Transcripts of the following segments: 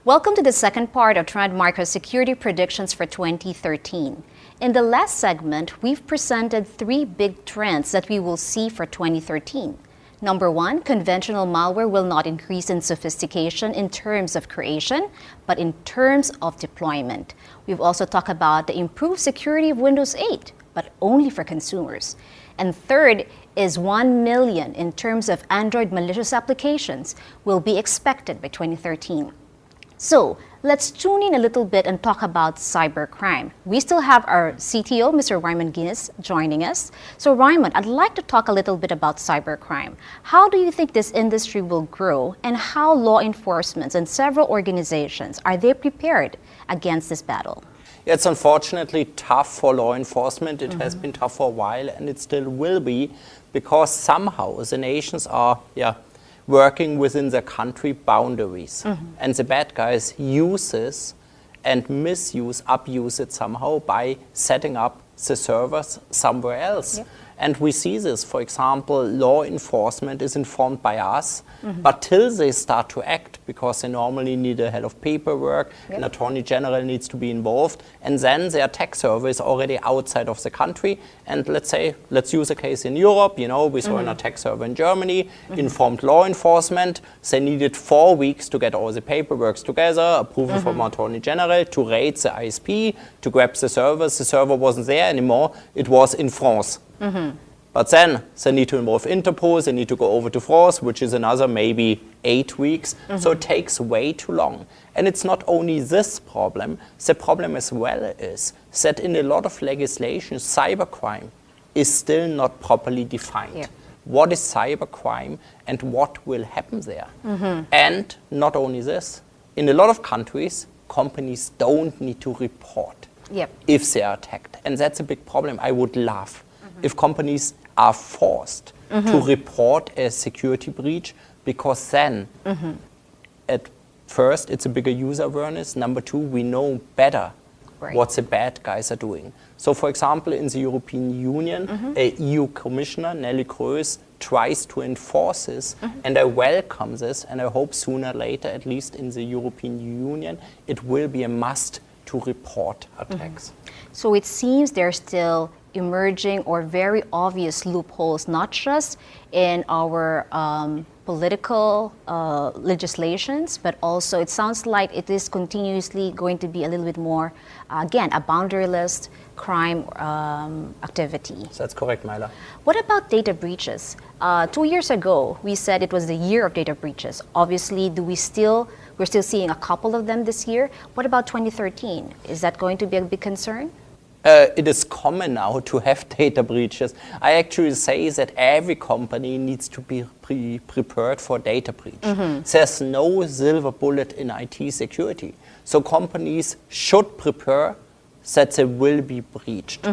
Welcome to the second part of Trend Micro Security Predictions for 2013. In the last segment, we've presented three big trends that we will see for 2013. Number one, conventional malware will not increase in sophistication in terms of creation, but in terms of deployment. We've also talked about the improved security of Windows 8, but only for consumers. And third is 1 million in terms of Android malicious applications will be expected by 2013. So let's tune in a little bit and talk about cybercrime. We still have our CTO, Mr. Raimund Genes, joining us. So Raimund, I'd like to talk a little bit about cybercrime. How do you think this industry will grow, and how law enforcement and several organizations are they prepared against this battle? It's unfortunately tough for law enforcement. It has been tough for a while, and it still will be, because somehow the nations are working within their country boundaries. And the bad guys uses and abuse it somehow by setting up the servers somewhere else. Yep. And we see this, for example, law enforcement is informed by us, but till they start to act, because they normally need a head of paperwork, an attorney general needs to be involved, and then their tech server is already outside of the country. And let's use a case in Europe, we saw an attack server in Germany, informed law enforcement, they needed 4 weeks to get all the paperwork together, approval from attorney general, to raid the ISP, to grab the server wasn't there anymore, it was in France. But then they need to involve Interpol, they need to go over to France, which is another maybe 8 weeks. So it takes way too long. And it's not only this problem, the problem as well is that in a lot of legislation, cybercrime is still not properly defined. Yeah. What is cybercrime and what will happen there? And not only this, in a lot of countries, companies don't need to report if they are attacked. And that's a big problem. I would love if companies are forced to report a security breach, because then at first it's a bigger user awareness. Number two, we know better what the bad guys are doing. So for example, in the European Union, a EU Commissioner, Nelly Kroes, tries to enforce this, and I welcome this, and I hope sooner or later, at least in the European Union, it will be a must to report attacks. So it seems there's still emerging or very obvious loopholes, not just in our political legislations, but also it sounds like it is continuously going to be a little bit more, again, a boundaryless crime activity. That's correct, Myla. What about data breaches? 2 years ago, we said it was the year of data breaches. Obviously, we're still seeing a couple of them this year. What about 2013? Is that going to be a big concern? It is common now to have data breaches. I actually say that every company needs to be prepared for data breach. There's no silver bullet in IT security. So companies should prepare that they will be breached.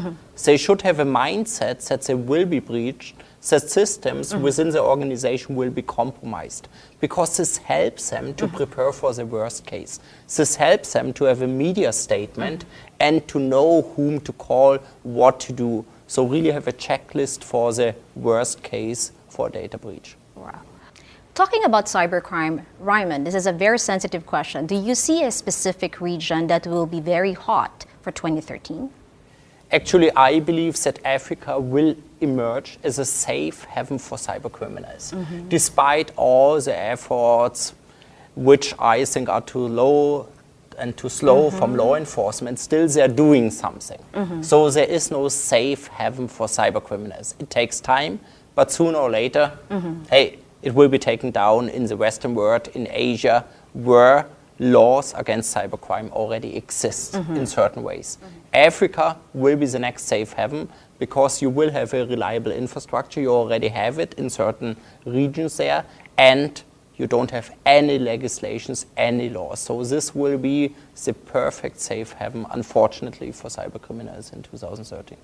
They should have a mindset that they will be breached, that systems within the organization will be compromised, because this helps them to prepare for the worst case. This helps them to have a media statement and to know whom to call, what to do. So really have a checklist for the worst case for a data breach. Wow. Talking about cybercrime, Raimund, this is a very sensitive question. Do you see a specific region that will be very hot for 2013? Actually, I believe that Africa will emerge as a safe haven for cybercriminals. Despite all the efforts, which I think are too low and too slow from law enforcement, still they're doing something. So there is no safe haven for cybercriminals. It takes time, but sooner or later, hey, it will be taken down in the Western world, in Asia, where laws against cybercrime already exist in certain ways. Africa will be the next safe haven, because you will have a reliable infrastructure. You already have it in certain regions there, and you don't have any legislations, any laws. So this will be the perfect safe haven, unfortunately, for cybercriminals in 2013.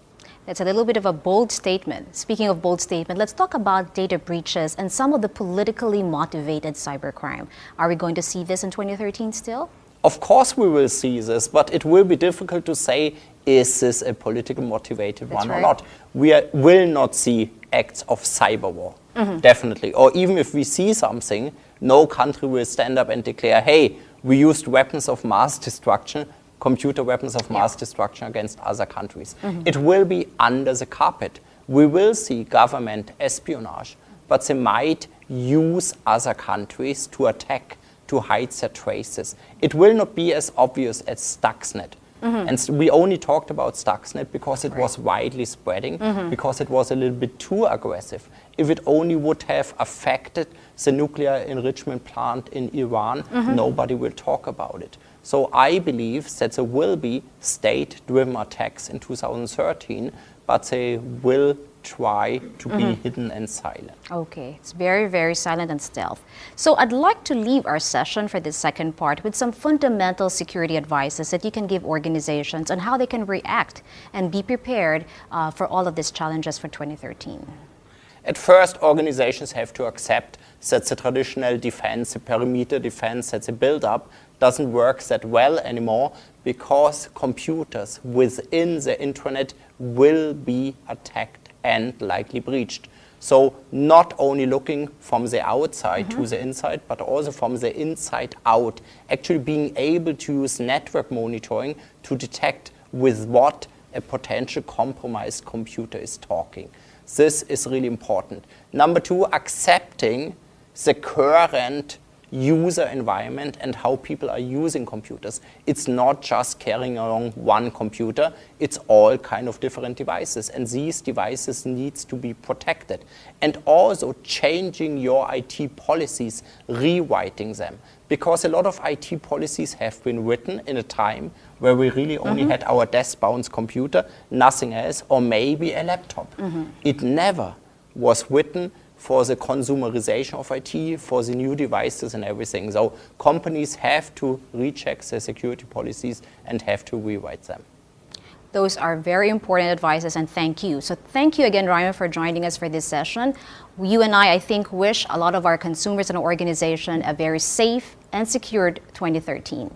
That's a little bit of a bold statement. Speaking of bold statement, let's talk about data breaches and some of the politically motivated cybercrime. Are we going to see this in 2013 still? Of course we will see this, but it will be difficult to say, is this a politically motivated one or not? We will not see acts of cyber war, definitely. Or even if we see something, no country will stand up and declare, hey, we used weapons of mass destruction, computer weapons of mass destruction against other countries. It will be under the carpet. We will see government espionage, but they might use other countries to attack, to hide their traces. It will not be as obvious as Stuxnet. And we only talked about Stuxnet because it was widely spreading, because it was a little bit too aggressive. If it only would have affected the nuclear enrichment plant in Iran, nobody will talk about it. So I believe that there will be state-driven attacks in 2013, but they will try to be hidden and silent. Okay, it's very, very silent and stealth. So I'd like to leave our session for this second part with some fundamental security advices that you can give organizations on how they can react and be prepared for all of these challenges for 2013. At first, organizations have to accept that the traditional defense, the perimeter defense that they build up, doesn't work that well anymore because computers within the intranet will be attacked and likely breached. So not only looking from the outside to the inside, but also from the inside out, actually being able to use network monitoring to detect with what a potential compromised computer is talking. This is really important. Number two, accepting the current user environment and how people are using computers. It's not just carrying along one computer, it's all kind of different devices, and these devices needs to be protected. And also changing your IT policies, rewriting them, because a lot of IT policies have been written in a time where we really only had our desk-bound computer, nothing else, or maybe a laptop. It never was written for the consumerization of IT, for the new devices and everything. So companies have to recheck their security policies and have to rewrite them. Those are very important advices, and thank you. So thank you again, Raimund, for joining us for this session. You and I think, wish a lot of our consumers and organizations a very safe and secured 2013.